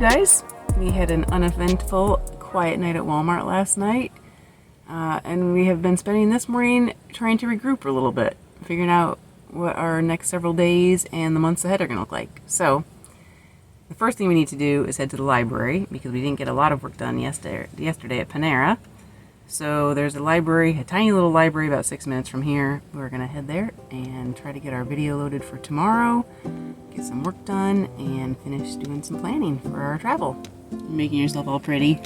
guys. We had an uneventful, quiet night at Walmart last night, and we have been spending this morning trying to regroup a little bit, figuring out what our next several days and the months ahead are going to look like. So, the first thing we need to do is head to the library, because we didn't get a lot of work done yesterday at Panera. So there's a library, a tiny little library about 6 minutes from here. We're going to head there and try to get our video loaded for tomorrow, get some work done, and finish doing some planning for our travel. Making yourself all pretty.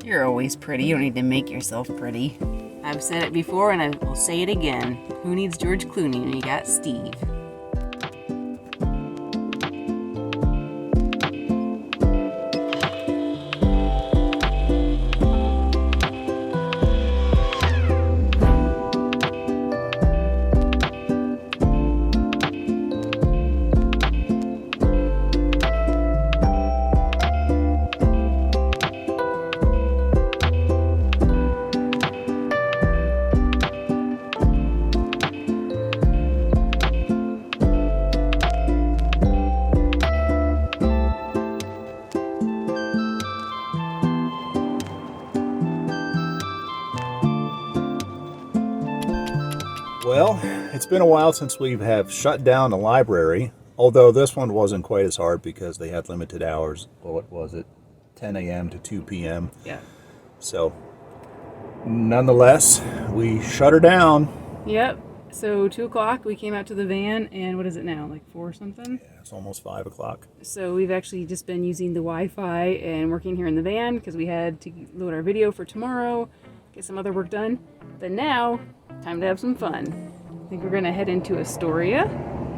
You're always pretty. You don't need to make yourself pretty. I've said it before and I will say it again. Who needs George Clooney when you got Steve? Well, it's been a while since we have shut down the library, although this one wasn't quite as hard because they had limited hours. Well, what was it? 10 a.m. to 2 p.m. Yeah. So, nonetheless, we shut her down. Yep. So 2 o'clock we came out to the van, and what is it now, like 4 or something? Yeah, it's almost 5 o'clock. So we've actually just been using the Wi-Fi and working here in the van because we had to load our video for tomorrow, get some other work done. But now, time to have some fun. I think we're gonna head into Astoria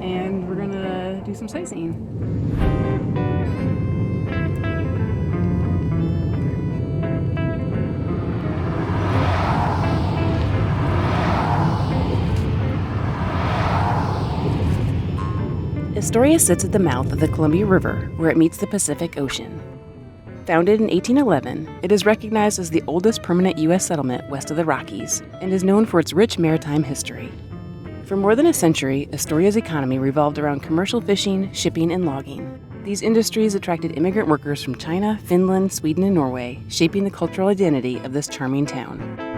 and we're gonna do some sightseeing. Astoria sits at the mouth of the Columbia River, where it meets the Pacific Ocean. Founded in 1811, it is recognized as the oldest permanent U.S. settlement west of the Rockies and is known for its rich maritime history. For more than a century, Astoria's economy revolved around commercial fishing, shipping, and logging. These industries attracted immigrant workers from China, Finland, Sweden, and Norway, shaping the cultural identity of this charming town.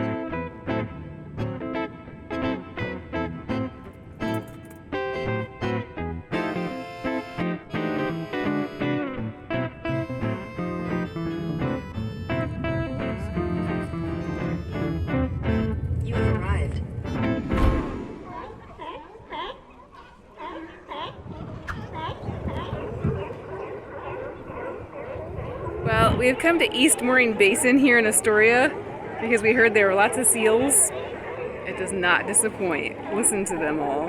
Well, we have come to East Mooring Basin here in Astoria because we heard there were lots of seals. It does not disappoint. Listen to them all.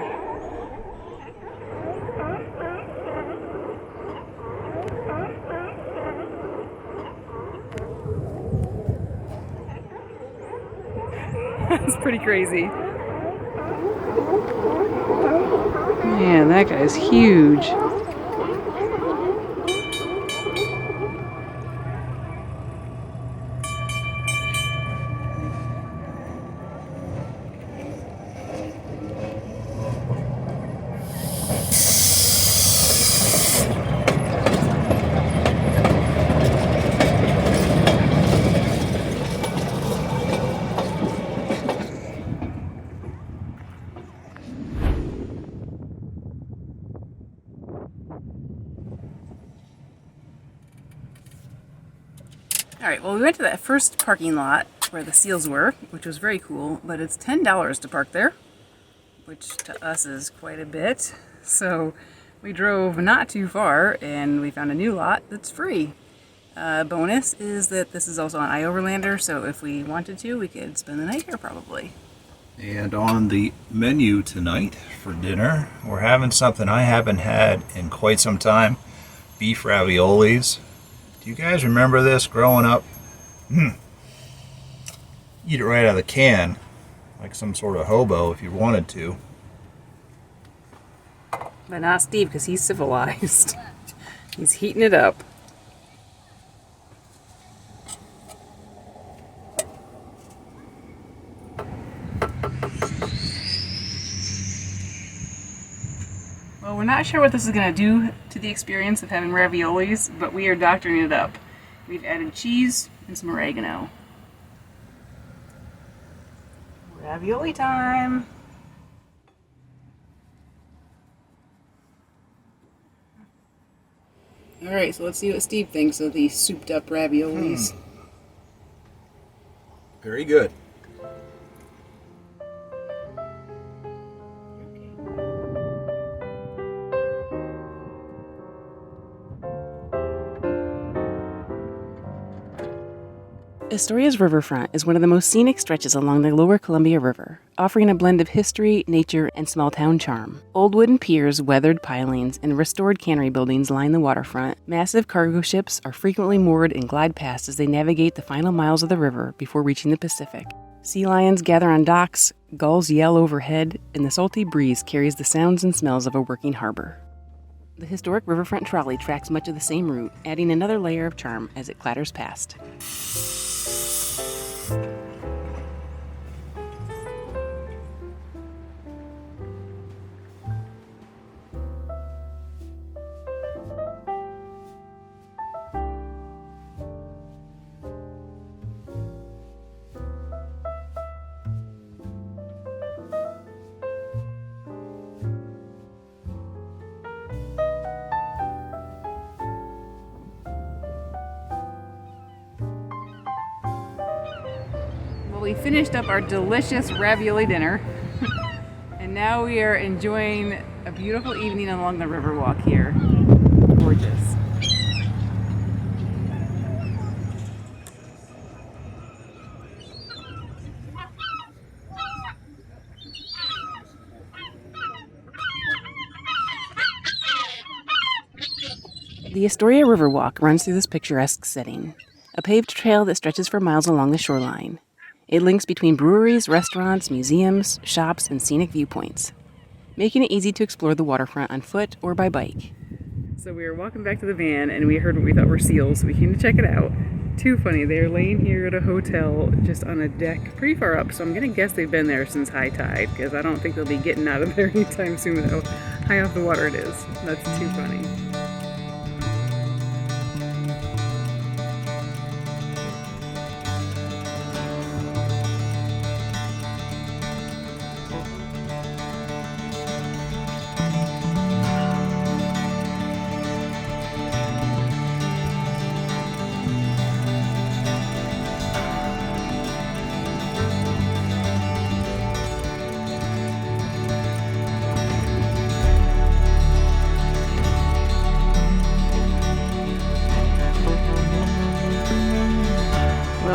That's pretty crazy. Man, that guy's huge. Alright, well, we went to that first parking lot where the seals were, which was very cool, but it's $10 to park there, which to us is quite a bit. So we drove not too far and we found a new lot that's free. Bonus is that this is also on iOverlander, so if we wanted to, we could spend the night here probably. And on the menu tonight for dinner, we're having something I haven't had in quite some time. Beef raviolis. Do you guys remember this growing up? Eat it right out of the can, like some sort of hobo if you wanted to. But not Steve, because he's civilized. He's heating it up. Well, we're not sure what this is going to do to the experience of having raviolis, but we are doctoring it up. We've added cheese and some oregano. Ravioli time! Alright, so let's see what Steve thinks of these souped up raviolis. Very good. Astoria's riverfront is one of the most scenic stretches along the lower Columbia River, offering a blend of history, nature, and small-town charm. Old wooden piers, weathered pilings, and restored cannery buildings line the waterfront. Massive cargo ships are frequently moored and glide past as they navigate the final miles of the river before reaching the Pacific. Sea lions gather on docks, gulls yell overhead, and the salty breeze carries the sounds and smells of a working harbor. The historic riverfront trolley tracks much of the same route, adding another layer of charm as it clatters past. We finished up our delicious ravioli dinner and now we are enjoying a beautiful evening along the Riverwalk here. Gorgeous. The Astoria Riverwalk runs through this picturesque setting, a paved trail that stretches for miles along the shoreline. It links between breweries, restaurants, museums, shops, and scenic viewpoints, making it easy to explore the waterfront on foot or by bike. So we were walking back to the van and we heard what we thought were seals, so we came to check it out. Too funny, they're laying here at a hotel just on a deck pretty far up, so I'm gonna guess they've been there since high tide, because I don't think they'll be getting out of there anytime soon with how high off the water it is. That's too funny.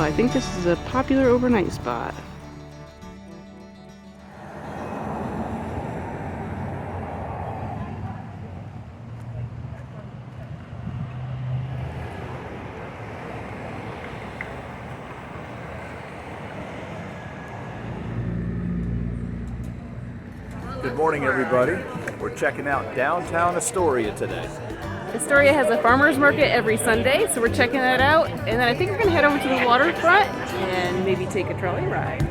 I think this is a popular overnight spot. Good morning, everybody. We're checking out downtown Astoria today. Astoria has a farmer's market every Sunday, so we're checking that out. And then I think we're gonna head over to the waterfront and maybe take a trolley ride.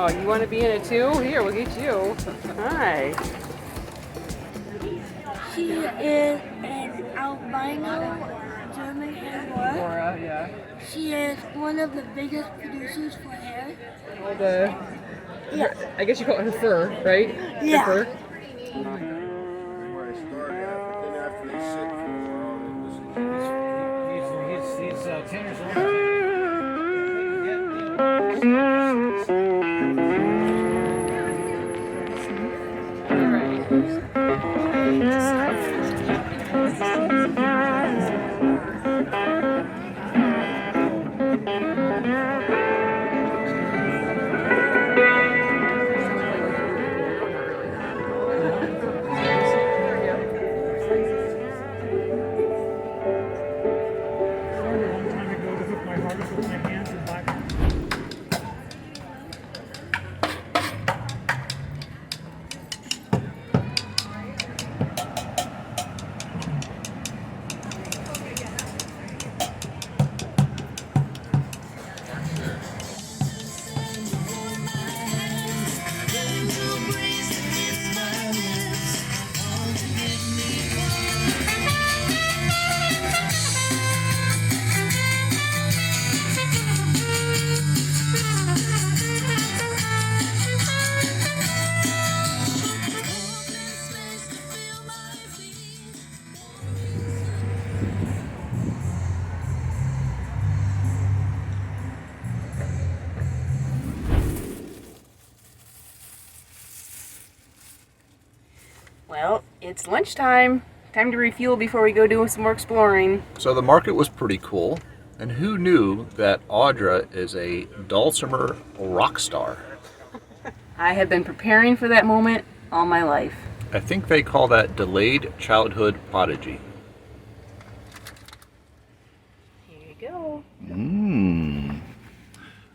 Oh, you want to be in it too? Here, we'll get you. Hi. She is an albino German hair war. Laura, yeah. She is one of the biggest producers for hair. All the, Yeah. I guess you call it her fur, right? Yeah. Her fur. Where I started at, but then after he's sick for a while, He's 10 years old. Well, it's lunchtime. Time to refuel before we go do some more exploring. So the market was pretty cool. And who knew that Audra is a dulcimer rock star? I have been preparing for that moment all my life. I think they call that delayed childhood prodigy. Here you go.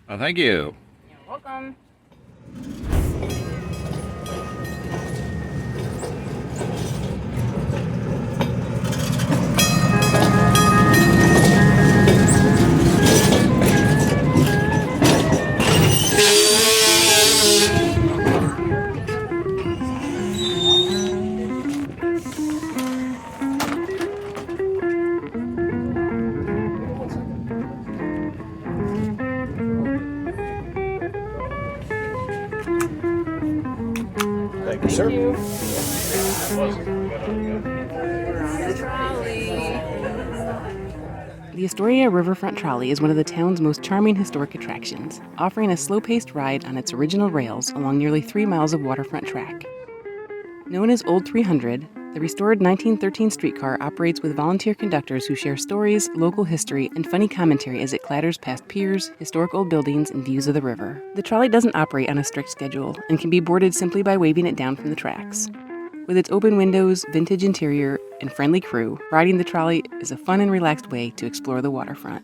Oh, thank you. You're welcome. Thank you, sir. The Astoria Riverfront Trolley is one of the town's most charming historic attractions, offering a slow-paced ride on its original rails along nearly 3 miles of waterfront track. Known as Old 300, the restored 1913 streetcar operates with volunteer conductors who share stories, local history, and funny commentary as it clatters past piers, historic old buildings, and views of the river. The trolley doesn't operate on a strict schedule and can be boarded simply by waving it down from the tracks. With its open windows, vintage interior, and friendly crew, riding the trolley is a fun and relaxed way to explore the waterfront.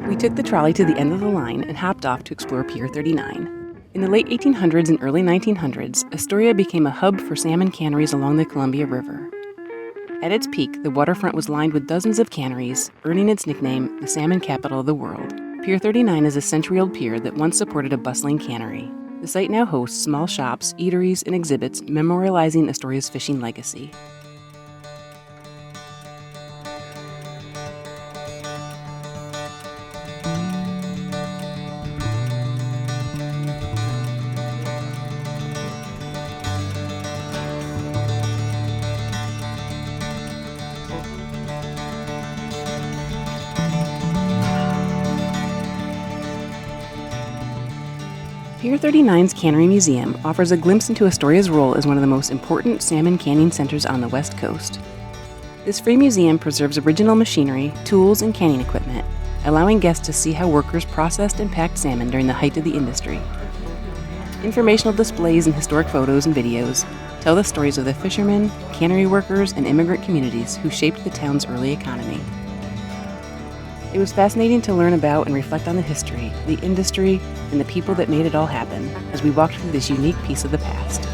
We took the trolley to the end of the line and hopped off to explore Pier 39. In the late 1800s and early 1900s, Astoria became a hub for salmon canneries along the Columbia River. At its peak, the waterfront was lined with dozens of canneries, earning its nickname, the salmon capital of the world. Pier 39 is a century-old pier that once supported a bustling cannery. The site now hosts small shops, eateries, and exhibits memorializing Astoria's fishing legacy. Pier 39's Cannery Museum offers a glimpse into Astoria's role as one of the most important salmon canning centers on the West Coast. This free museum preserves original machinery, tools, and canning equipment, allowing guests to see how workers processed and packed salmon during the height of the industry. Informational displays and historic photos and videos tell the stories of the fishermen, cannery workers, and immigrant communities who shaped the town's early economy. It was fascinating to learn about and reflect on the history, the industry, and the people that made it all happen as we walked through this unique piece of the past.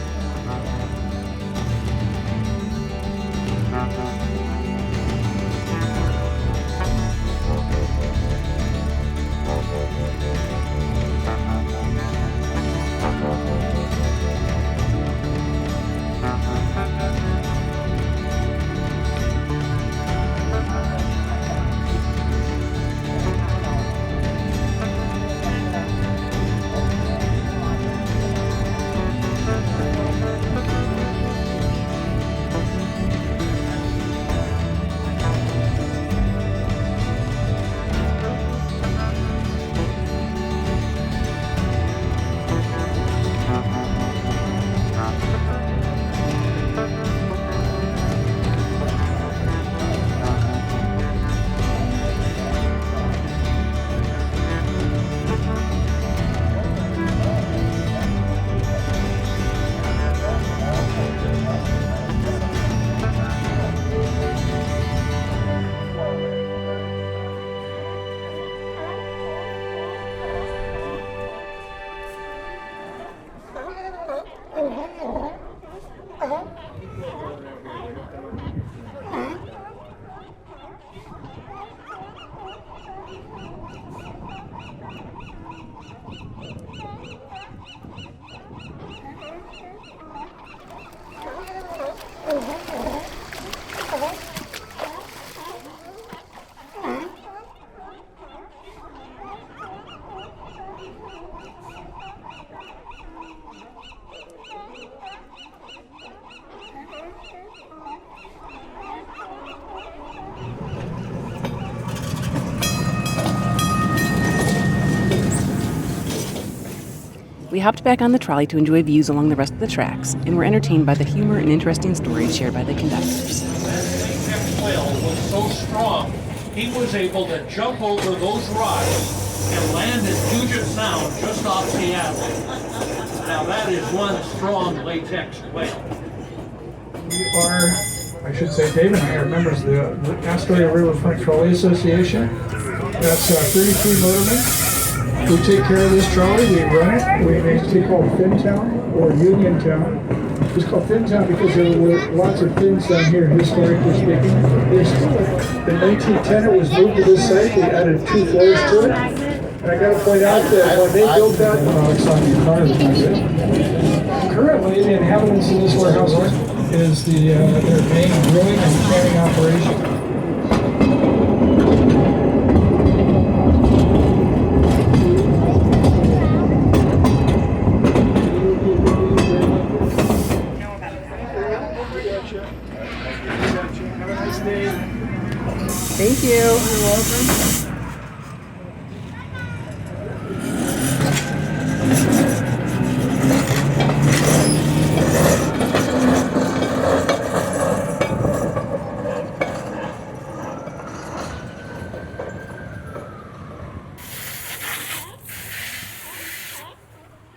We hopped back on the trolley to enjoy views along the rest of the tracks, and were entertained by the humor and interesting stories shared by the conductors. That whale was so strong, he was able to jump over those rocks and land in Puget Sound just off Seattle. Now that is one strong latex whale. We are, I should say, Dave and I are members of the Astoria Riverfront Trolley Association. That's 33 motormen. We take care of this trolley, we run it. We may be called Fintown or Uniontown. It's called Fintown because there were lots of fins down here, historically speaking. In 1910 it was moved to this site. We added 2 floors to it. And I got to point out that when they built that, it's on your car, that's not good. Currently, the inhabitants in this warehouse is their main brewing and canning operation. Thank you. You're welcome.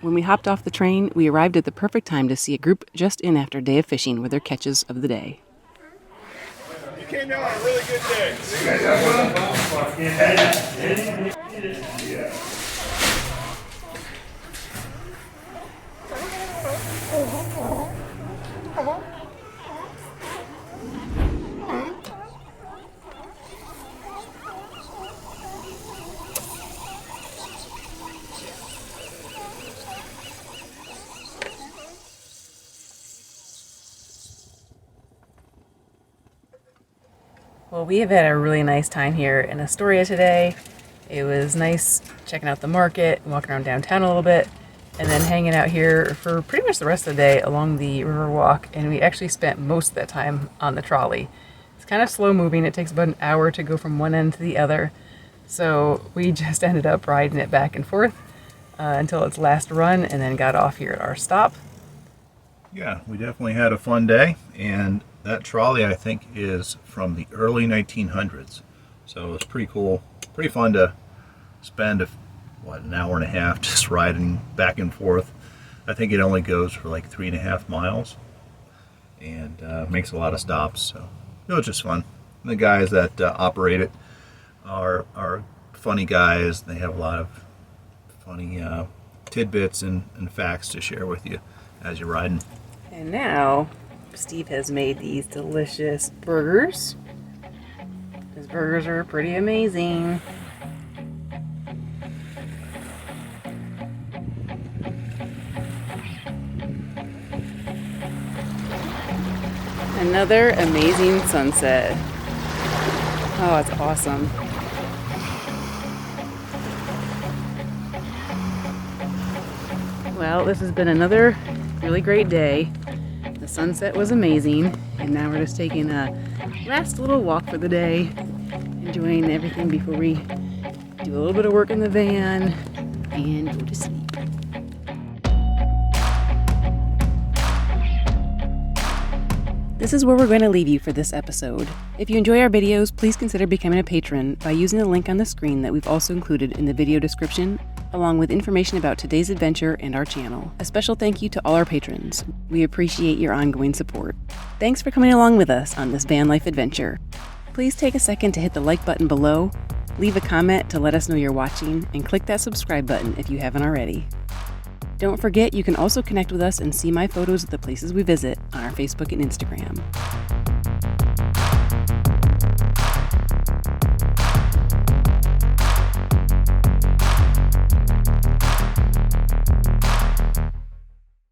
When we hopped off the train, we arrived at the perfect time to see a group just in after a day of fishing with their catches of the day. You came down on a really good day. Well, we have had a really nice time here in Astoria today. It was nice checking out the market, walking around downtown a little bit, and then hanging out here for pretty much the rest of the day along the river walk. And we actually spent most of that time on the trolley. It's kind of slow moving. It takes about an hour to go from one end to the other. So we just ended up riding it back and forth until its last run, and then got off here at our stop. Yeah, we definitely had a fun day, and that trolley I think is from the early 1900s, so it's pretty cool, pretty fun to spend an hour and a half just riding back and forth. I think it only goes for like 3.5 miles and makes a lot of stops, so it was just fun. And the guys that operate it are funny guys. They have a lot of funny tidbits and facts to share with you as you're riding. And now, Steve has made these delicious burgers. His burgers are pretty amazing. Another amazing sunset. Oh, it's awesome. Well, this has been another really great day. The sunset was amazing, and now we're just taking a last little walk for the day, enjoying everything before we do a little bit of work in the van and go to sleep. This is where we're going to leave you for this episode. If you enjoy our videos, please consider becoming a patron by using the link on the screen that we've also included in the video description, along with information about today's adventure and our channel. A special thank you to all our patrons. We appreciate your ongoing support. Thanks for coming along with us on this van life adventure. Please take a second to hit the like button below, leave a comment to let us know you're watching, and click that subscribe button if you haven't already. Don't forget, you can also connect with us and see my photos of the places we visit on our Facebook and Instagram.